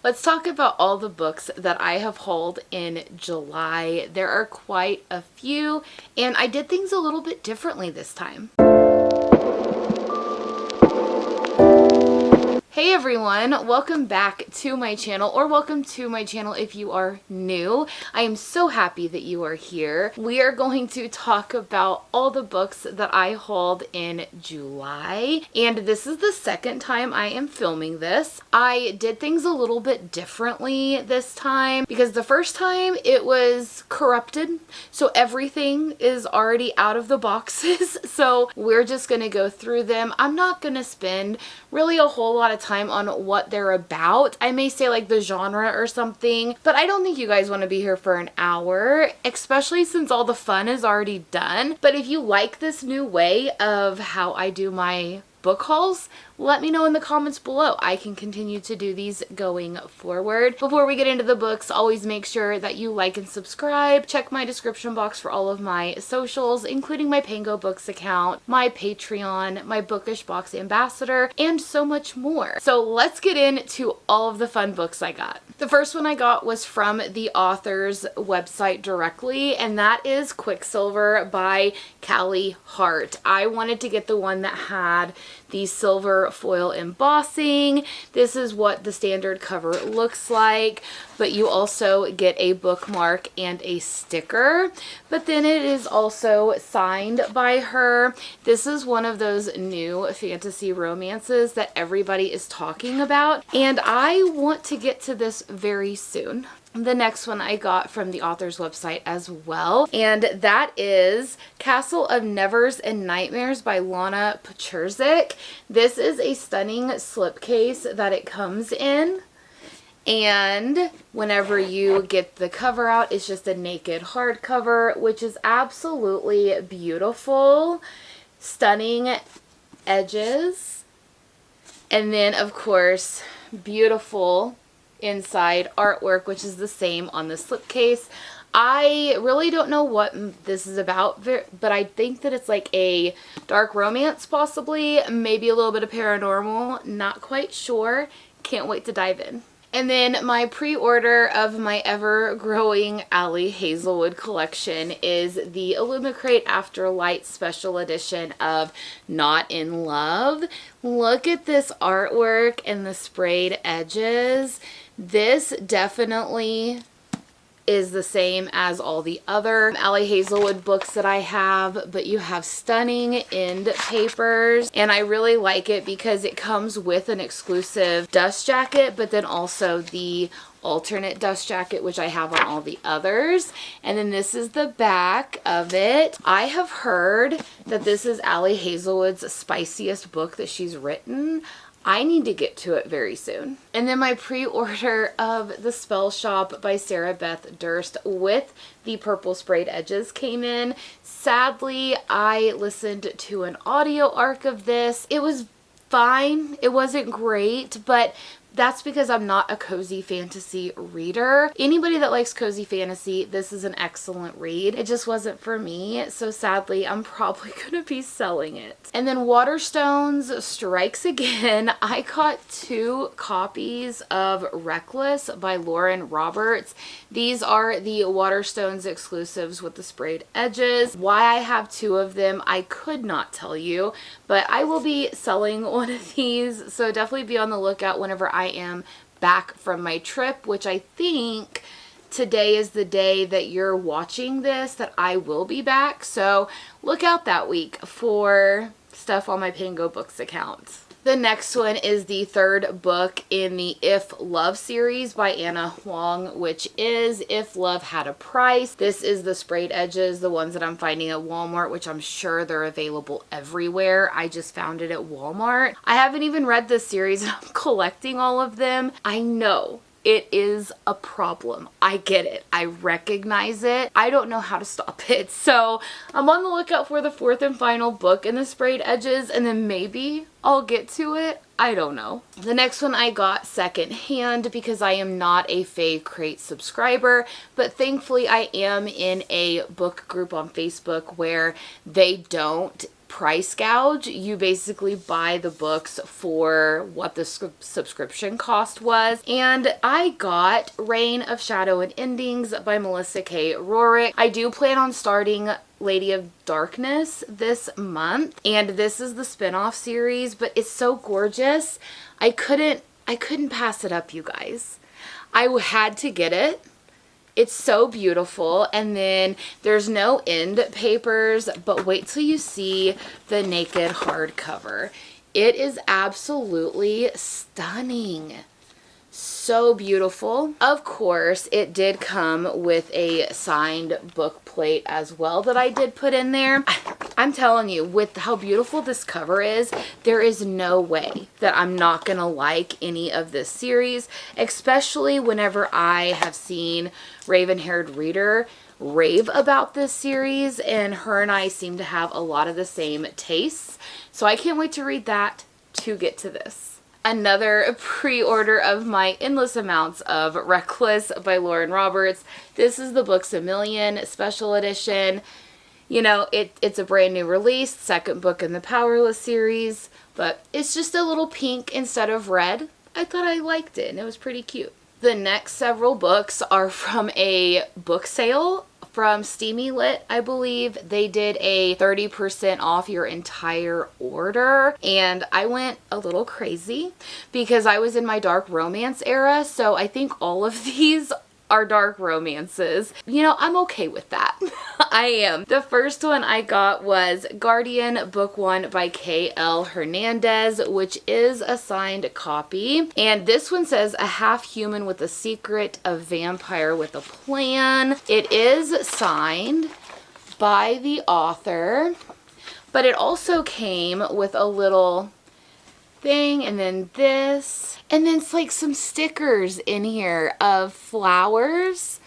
Let's talk about all the books that I have hauled in July. There are quite a few, and I did things a little bit differently this time. Hey everyone, welcome back to my channel, or welcome to my channel if you are new. I am so happy that you are here. We are going to talk about all the books that I hauled in July, and this is the second time I am filming this. I did things a little bit differently this time because the first time it was corrupted, so everything is already out of the boxes, so we're just gonna go through them. I'm not gonna spend really a whole lot of time on what they're about. I may say like the genre or something, but I don't think you guys want to be here for an hour, especially since all the fun is already done. But if you like this new way of how I do my book hauls, let me know in the comments below. I can continue to do these going forward. Before we get into the books, always make sure that you like and subscribe. Check my description box for all of my socials, including my Pango Books account, my Patreon, my Bookish Box Ambassador, and so much more. So let's get into all of the fun books I got. The first one I got was from the author's website directly, and that is Quicksilver by Callie Hart. I wanted to get the one that had the silver foil embossing. This is what the standard cover looks like, but you also get a bookmark and a sticker. But then it is also signed by her. This is one of those new fantasy romances that everybody is talking about, and I want to get to this very soon. The next one I got from the author's website as well, and that is Castle of Nevers and Nightmares by Lana Pachurzik. This is a stunning slipcase that it comes in, and whenever you get the cover out, it's just a naked hardcover, which is absolutely beautiful. Stunning edges, and then of course beautiful inside artwork, which is the same on the slipcase. I really don't know what this is about, but I think that it's like a dark romance, possibly, maybe a little bit of paranormal, not quite sure. Can't wait to dive in. And then my pre-order of my ever-growing Ali Hazelwood collection is the Illumicrate Afterlight Special Edition of Not in Love. Look at this artwork and the sprayed edges. This definitely is the same as all the other Ali Hazelwood books that I have, but you have stunning end papers, and I really like it because it comes with an exclusive dust jacket, but then also the alternate dust jacket, which I have on all the others. And then this is the back of it. I have heard that this is Ali Hazelwood's spiciest book that she's written. I need to get to it very soon. And then my pre-order of The Spell Shop by Sarah Beth Durst with the purple sprayed edges came in. Sadly, I listened to an audio arc of this. It was fine. It wasn't great, but that's because I'm not a cozy fantasy reader. Anybody that likes cozy fantasy, this is an excellent read. It just wasn't for me, so sadly I'm probably gonna be selling it. And then Waterstones strikes again. I got 2 copies of Reckless by Lauren Roberts. These are the Waterstones exclusives with the sprayed edges. Why I have 2 of them, I could not tell you, but I will be selling one of these, so definitely be on the lookout whenever I am back from my trip, which I think today is the day that you're watching this, that I will be back. So look out that week for stuff on my Pango Books account. The next one is the third book in the If Love series by Anna Huang, which is If Love Had a Price. This is the sprayed edges, the ones that I'm finding at Walmart, which I'm sure they're available everywhere. I just found it at Walmart. I haven't even read this series and I'm collecting all of them. I know it is a problem. I get it. I recognize it. I don't know how to stop it. So I'm on the lookout for the fourth and final book in the sprayed edges, and then maybe I'll get to it. I don't know. The next one I got secondhand because I am not a Fave Crate subscriber, but thankfully I am in a book group on Facebook where they don't price gouge. You basically buy the books for what the subscription cost was. And I got Reign of Shadow and Endings by Melissa K. Rorick. I do plan on starting Lady of Darkness this month, and this is the spin-off series, but it's so gorgeous. I couldn't pass it up, you guys. I had to get it. It's so beautiful. And then there's no end papers, but wait till you see the naked hardcover. It is absolutely stunning. So beautiful. Of course, it did come with a signed book plate as well that I did put in there. I'm telling you, with how beautiful this cover is, there is no way that I'm not gonna like any of this series, especially whenever I have seen Raven-Haired Reader rave about this series, and her and I seem to have a lot of the same tastes. So I can't wait to read that to get to this. Another pre-order of my endless amounts of Reckless by Lauren Roberts. This is the Books A Million special edition. You know, it's a brand new release, second book in the Powerless series, but it's just a little pink instead of red. I thought I liked it and it was pretty cute. The next several books are from a book sale from Steamy Lit, I believe. They did a 30% off your entire order, and I went a little crazy because I was in my dark romance era, so I think all of these are dark romances. You know, I'm okay with that. I am. The first one I got was Guardian Book 1 by K.L. Hernandez, which is a signed copy. And this one says, a half human with a secret, a vampire with a plan. It is signed by the author, but it also came with a little thing, and then this, and then it's like some stickers in here of flowers.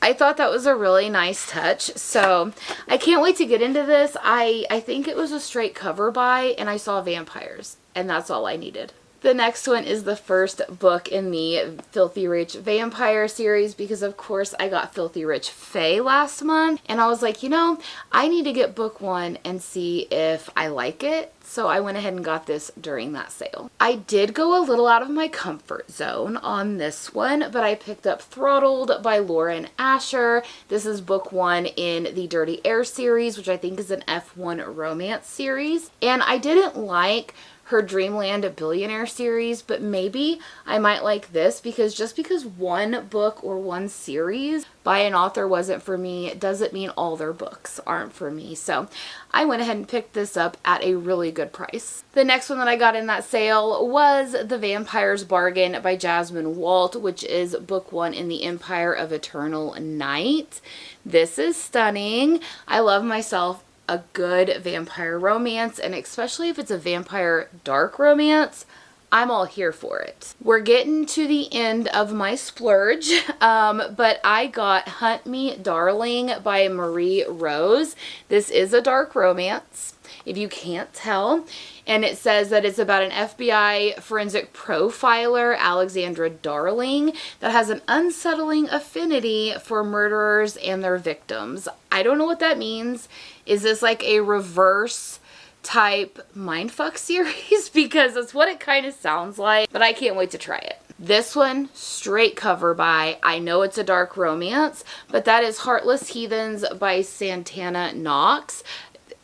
I thought that was a really nice touch, so I can't wait to get into this. I think it was a straight cover buy, and I saw vampires, and that's all I needed. The next one is the first book in the Filthy Rich Vampire series, because of course I got Filthy Rich Fae last month, and I was like, you know, I need to get book 1 and see if I like it. So I went ahead and got this during that sale. I did go a little out of my comfort zone on this one, but I picked up Throttled by Lauren Asher. This is book 1 in the Dirty Air series, which I think is an F1 romance series. And I didn't like her Dreamland Billionaire series, but maybe I might like this, because just because one book or one series by an author wasn't for me doesn't mean all their books aren't for me. So I went ahead and picked this up at a really good price. The next one that I got in that sale was The Vampire's Bargain by Jasmine Walt, which is book 1 in the Empire of Eternal Night. This is stunning. I love myself a good vampire romance, and especially if it's a vampire dark romance, I'm all here for it. We're getting to the end of my splurge, but I got Hunt Me Darling by Marie Rose. This is a dark romance, if you can't tell. And it says that it's about an FBI forensic profiler, Alexandra Darling, that has an unsettling affinity for murderers and their victims. I don't know what that means. Is this like a reverse type mindfuck series? Because that's what it kind of sounds like, but I can't wait to try it. This one, straight cover buy. I know it's a dark romance, but that is Heartless Heathens by Santana Knox.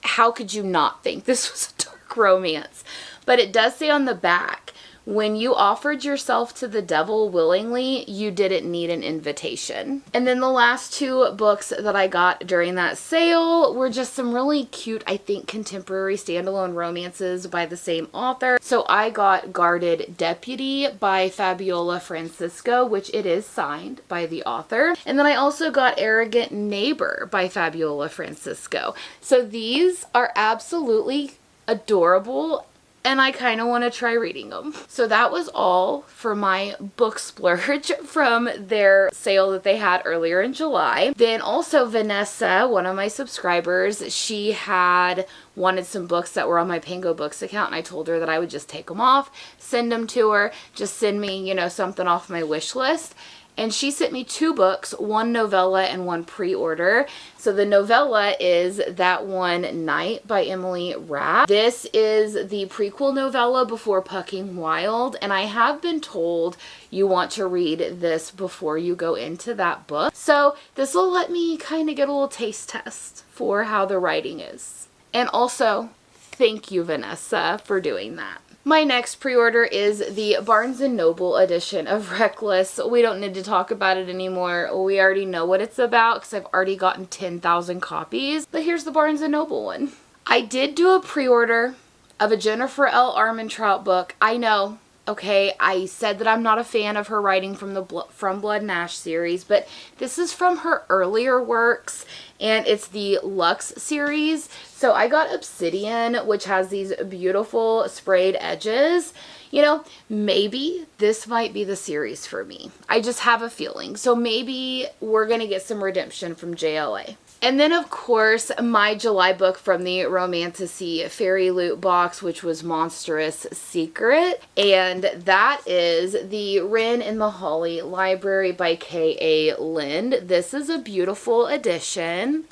How could you not think this was a dark romance? But it does say on the back, when you offered yourself to the devil willingly, you didn't need an invitation. And then the last two books that I got during that sale were just some really cute, I think, contemporary standalone romances by the same author. So I got Guarded Deputy by Fabiola Francisco, which it is signed by the author. And then I also got Arrogant Neighbor by Fabiola Francisco. So these are absolutely adorable, and I kind of want to try reading them. So that was all for my book splurge from their sale that they had earlier in July. Then also Vanessa, one of my subscribers, she had wanted some books that were on my Pango Books account, and I told her that I would just take them off, send them to her, just send me, you know, something off my wish list. And she sent me 2 books, one novella and one pre-order. So the novella is That One Night by Emily Rapp. This is the prequel novella before Pucking Wild, and I have been told you want to read this before you go into that book. So this will let me kind of get a little taste test for how the writing is. And also, thank you, Vanessa, for doing that. My next pre-order is the Barnes & Noble edition of Reckless. We don't need to talk about it anymore. We already know what it's about because I've already gotten 10,000 copies. But here's the Barnes & Noble one. I did do a pre-order of a Jennifer L. Armentrout book. I know. Okay, I said that I'm not a fan of her writing from the From Blood and Ash series, but this is from her earlier works, and it's the Luxe series. So I got Obsidian, which has these beautiful sprayed edges. You know, maybe this might be the series for me. I just have a feeling. So maybe we're going to get some redemption from JLA. And then, of course, my July book from the Romantasy Fairy Loot box, which was Monstrous Secret. And that is the Wren and the Holly Library by K.A. Lind. This is a beautiful edition.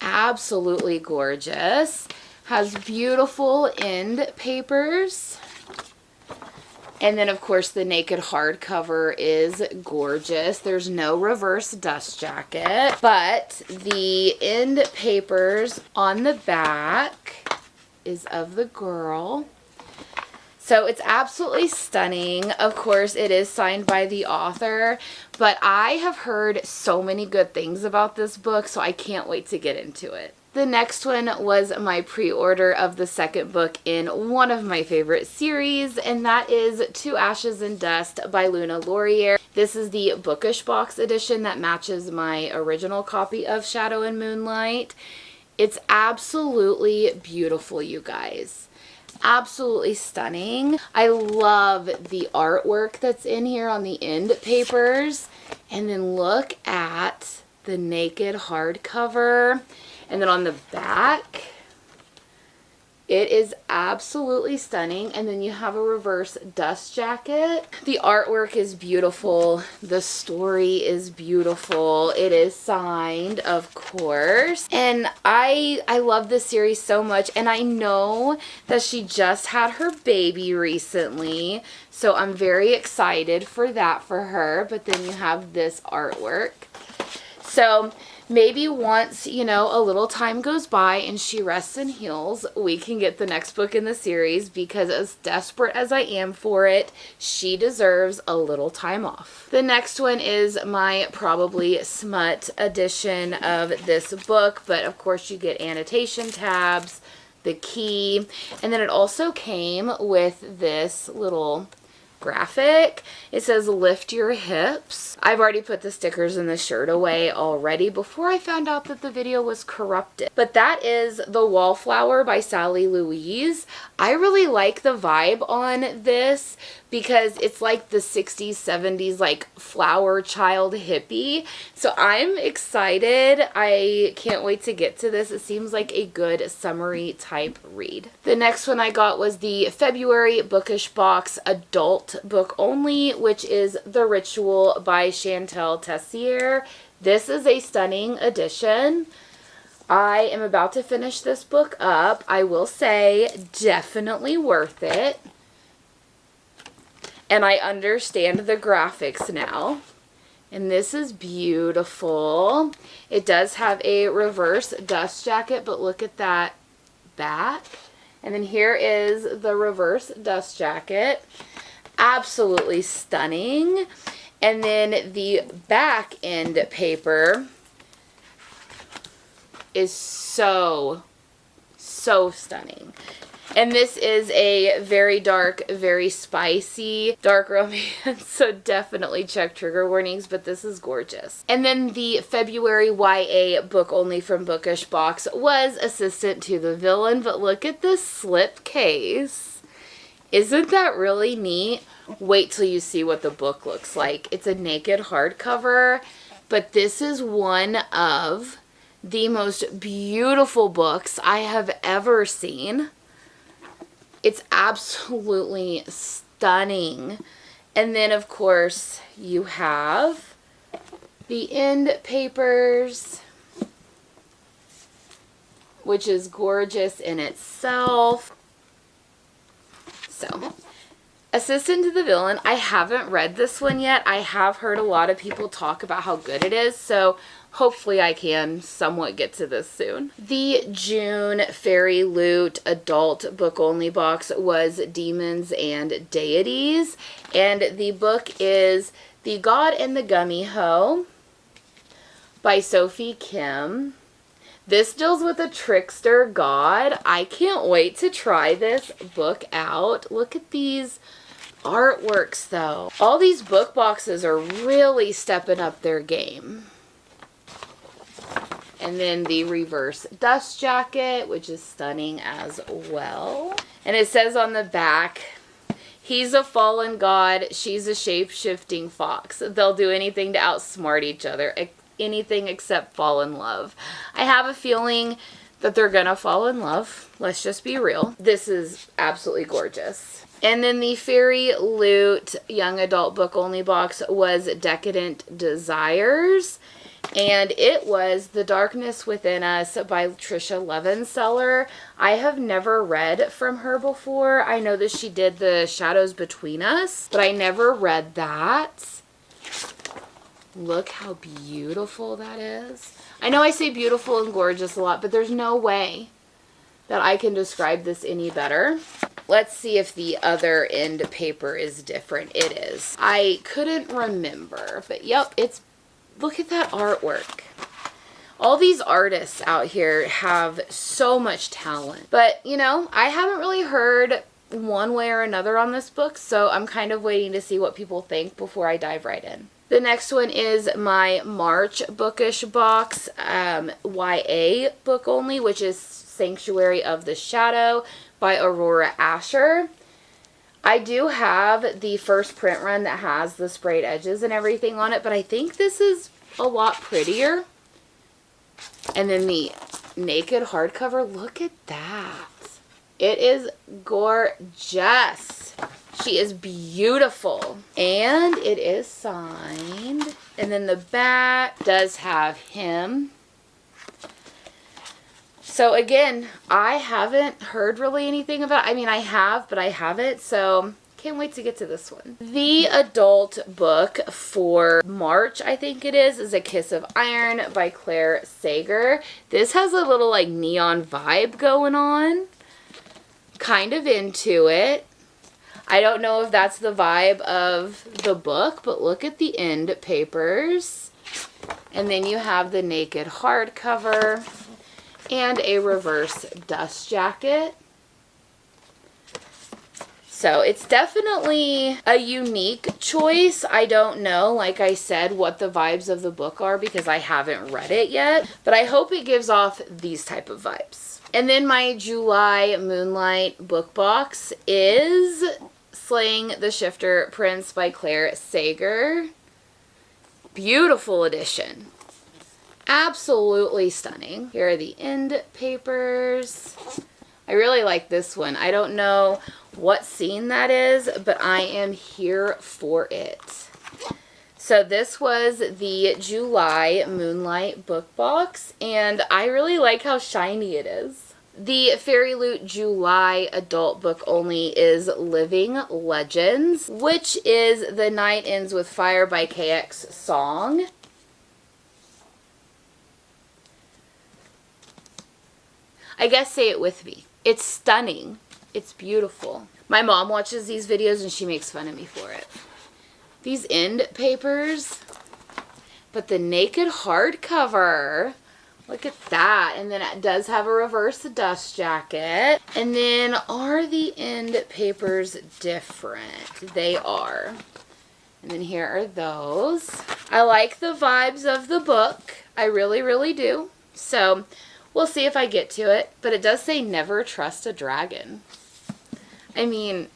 Absolutely gorgeous. Has beautiful end papers. And then, of course, the naked hardcover is gorgeous. There's no reverse dust jacket, but the end papers on the back is of the girl. So it's absolutely stunning. Of course, it is signed by the author, but I have heard so many good things about this book, so I can't wait to get into it. The next one was my pre-order of the second book in one of my favorite series, and that is To Ashes and Dust by Luna Laurier. This is the bookish box edition that matches my original copy of Shadow and Moonlight. It's absolutely beautiful, you guys. Absolutely stunning. I love the artwork that's in here on the end papers. And then look at the naked hardcover. And then on the back, it is absolutely stunning. And then you have a reverse dust jacket. The artwork is beautiful. The story is beautiful. It is signed, of course. And I love this series so much. And I know that she just had her baby recently. So I'm very excited for that for her. But then you have this artwork. So maybe once, you know, a little time goes by and she rests and heals, we can get the next book in the series, because as desperate as I am for it, she deserves a little time off. The next one is my probably smut edition of this book, but of course you get annotation tabs, the key, and then it also came with this little graphic. It says lift your hips. I've already put the stickers and the shirt away already before I found out that the video was corrupted. But that is The Wallflower by Sally Louise. I really like the vibe on this because it's like the 60s, 70s, like flower child hippie. So I'm excited. I can't wait to get to this. It seems like a good summery type read. The next one I got was the February Bookish Box Adult Book Only, which is The Ritual by Chantal Tessier. This is a stunning edition. I am about to finish this book up. I will say, definitely worth it. And I understand the graphics now. And this is beautiful. It does have a reverse dust jacket, but look at that back. And then here is the reverse dust jacket. Absolutely stunning. And then the back end paper is so stunning. And this is a very dark, very spicy, dark romance, so definitely check trigger warnings, but this is gorgeous. And then the February YA book only from Bookish Box was Assistant to the Villain, but look at this slip case. Isn't that really neat? Wait till you see what the book looks like. It's a naked hardcover, but this is one of the most beautiful books I have ever seen. It's absolutely stunning. And then, of course, you have the end papers, which is gorgeous in itself. So, Assistant to the Villain, I haven't read this one yet. I have heard a lot of people talk about how good it is, so hopefully I can somewhat get to this soon. The June Fairy Loot adult book only box was Demons and Deities, and the book is The God and the Gummy Hoe by Sophie Kim. This deals with a trickster god. I can't wait to try this book out. Look at these artworks though. All these book boxes are really stepping up their game. And then the reverse dust jacket, which is stunning as well. And it says on the back, he's a fallen god, she's a shape-shifting fox. They'll do anything to outsmart each other. Anything except fall in love. I have a feeling that they're gonna fall in love. Let's just be real. This is absolutely gorgeous. And then the Fairy Loot young adult book only box was Decadent Desires. And it was The Darkness Within Us by Tricia Levenseller. I have never read from her before. I know that she did The Shadows Between Us, but I never read that. Look how beautiful that is. I know I say beautiful and gorgeous a lot, but there's no way that I can describe this any better. Let's see if the other end paper is different. It is. I couldn't remember, but yep, it's, look at that artwork. All these artists out here have so much talent. But, you know, I haven't really heard one way or another on this book, so I'm kind of waiting to see what people think before I dive right in. The next one is my March bookish box, YA book only, which is Sanctuary of the Shadow by Aurora Asher. I do have the first print run that has the sprayed edges and everything on it, but I think this is a lot prettier. And then the naked hardcover, look at that. It is gorgeous. She is beautiful. And it is signed. And then the back does have him. So again, I haven't heard really anything about, I mean I have, but I haven't, so can't wait to get to this one. The adult book for March, I think it is A Kiss of Iron by Claire Sager. This has a little like neon vibe going on. Kind of into it. I don't know if that's the vibe of the book, but look at the end papers. And then you have the naked hardcover and a reverse dust jacket. So it's definitely a unique choice. I don't know, like I said, what the vibes of the book are because I haven't read it yet, but I hope it gives off these type of vibes. And then my July Moonlight book box is Slaying the Shifter Prince by Claire Sager. Beautiful edition. Absolutely stunning. Here are the end papers. I really like this one. I don't know what scene that is, but I am here for it. So this was the July Moonlight book box, and I really like how shiny it is. The Fairy Loot July adult book only is Living Legends, which is The Night Ends with Fire by KX Song. I guess say it with me. It's stunning. It's beautiful. My mom watches these videos and she makes fun of me for it. These end papers, but the naked hardcover, look at that. And then it does have a reverse dust jacket. And then are the end papers different? They are. And then here are those. I like the vibes of the book. I really, really do. So we'll see if I get to it. But it does say never trust a dragon. I mean,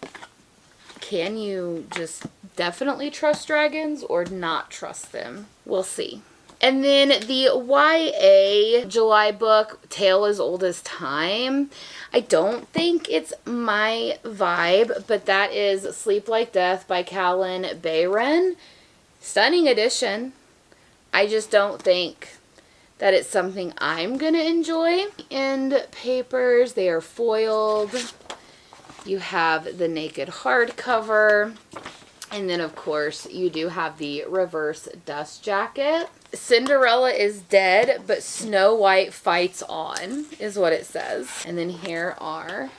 can you just definitely trust dragons or not trust them? We'll see. And then the YA July book, Tale as Old as Time. I don't think it's my vibe, but that is Sleep Like Death by Callan Bayron. Stunning edition. I just don't think that it's something I'm going to enjoy. End papers, they are foiled. You have the naked hardcover. And then, of course, you do have the reverse dust jacket. Cinderella is dead, but Snow White fights on, is what it says. And then here are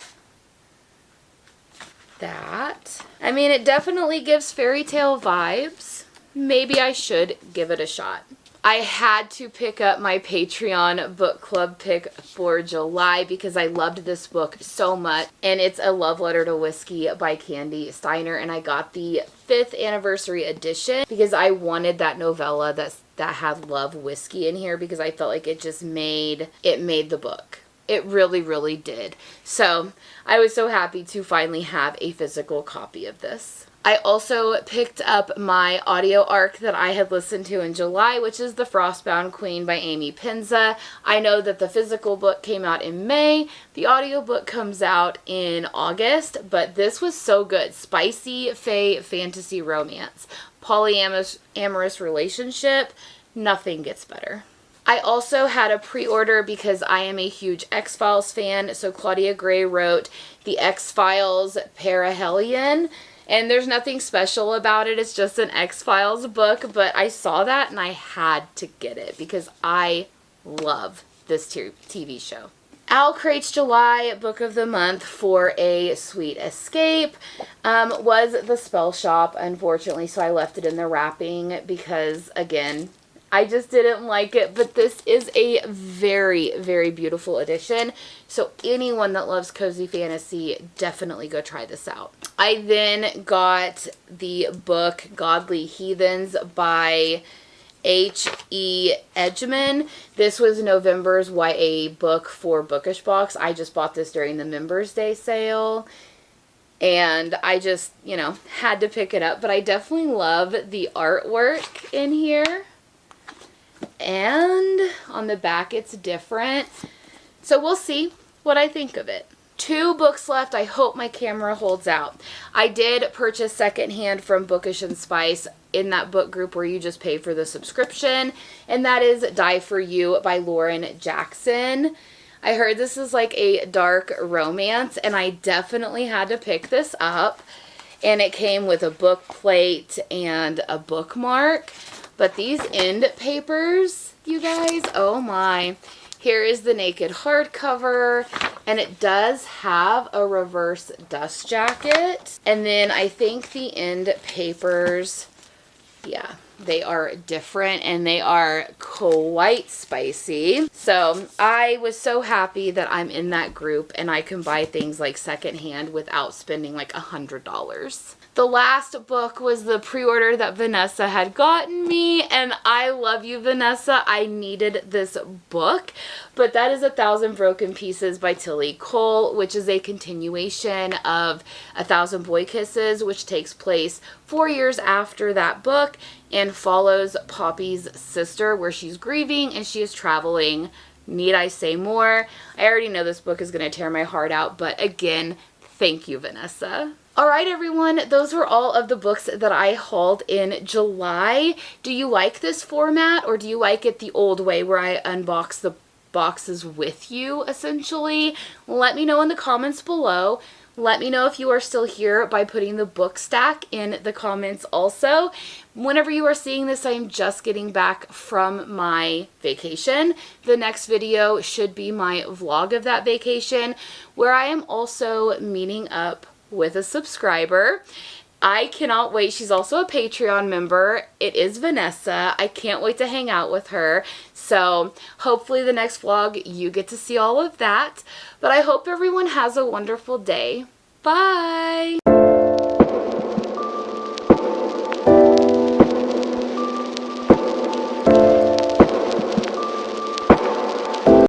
that. I mean, it definitely gives fairy tale vibes. Maybe I should give it a shot. I had to pick up my Patreon book club pick for July because I loved this book so much. And it's A Love Letter to Whiskey by Candy Steiner. And I got the 5th anniversary edition because I wanted that novella that had love whiskey in here because I felt like it made the book. It really, really did. So I was so happy to finally have a physical copy of this. I also picked up my audio arc that I had listened to in July, which is The Frostbound Queen by Amy Penza. I know that the physical book came out in May. The audiobook comes out in August, but this was so good. Spicy fae fantasy romance. Polyamorous relationship. Nothing gets better. I also had a pre-order because I am a huge X-Files fan. So Claudia Gray wrote the X-Files Perihelion. And there's nothing special about it. It's just an X-Files book. But I saw that and I had to get it because I love this TV show. Al Crate's July Book of the Month for A Sweet Escape was The Spell Shop, unfortunately. So I left it in the wrapping because, again, I just didn't like it, but this is a very, very beautiful edition. So anyone that loves cozy fantasy, definitely go try this out. I then got the book Godly Heathens by H.E. Edgman. This was November's YA book for Bookish Box. I just bought this during the Members Day sale. And I just, had to pick it up. But I definitely love the artwork in here. And on the back it's different. So we'll see what I think of it. 2 books left. I hope my camera holds out. I did purchase secondhand from Bookish and Spice in that book group where you just pay for the subscription. And that is Die For You by Lauren Jackson. I heard this is like a dark romance and I definitely had to pick this up. And it came with a book plate and a bookmark. But these end papers, you guys, oh my. Here is the naked hardcover, and it does have a reverse dust jacket. And then I think the end papers, yeah, they are different and they are quite spicy. So I was so happy that I'm in that group and I can buy things like secondhand without spending like $100. The last book was the pre-order that Vanessa had gotten me, and I love you, Vanessa. I needed this book, but that is 1,000 Broken Pieces by Tilly Cole, which is a continuation of 1,000 Boy Kisses, which takes place 4 years after that book and follows Poppy's sister where she's grieving and she is traveling. Need I say more? I already know this book is going to tear my heart out, but again, thank you, Vanessa. Alright everyone, those were all of the books that I hauled in July. Do you like this format or do you like it the old way where I unbox the boxes with you essentially? Let me know in the comments below. Let me know if you are still here by putting the book stack in the comments also. Whenever you are seeing this, I am just getting back from my vacation. The next video should be my vlog of that vacation where I am also meeting up with a subscriber. I cannot wait. She's also a Patreon member. It is Vanessa. I can't wait to hang out with her. So hopefully the next vlog you get to see all of that. But I hope everyone has a wonderful day. Bye!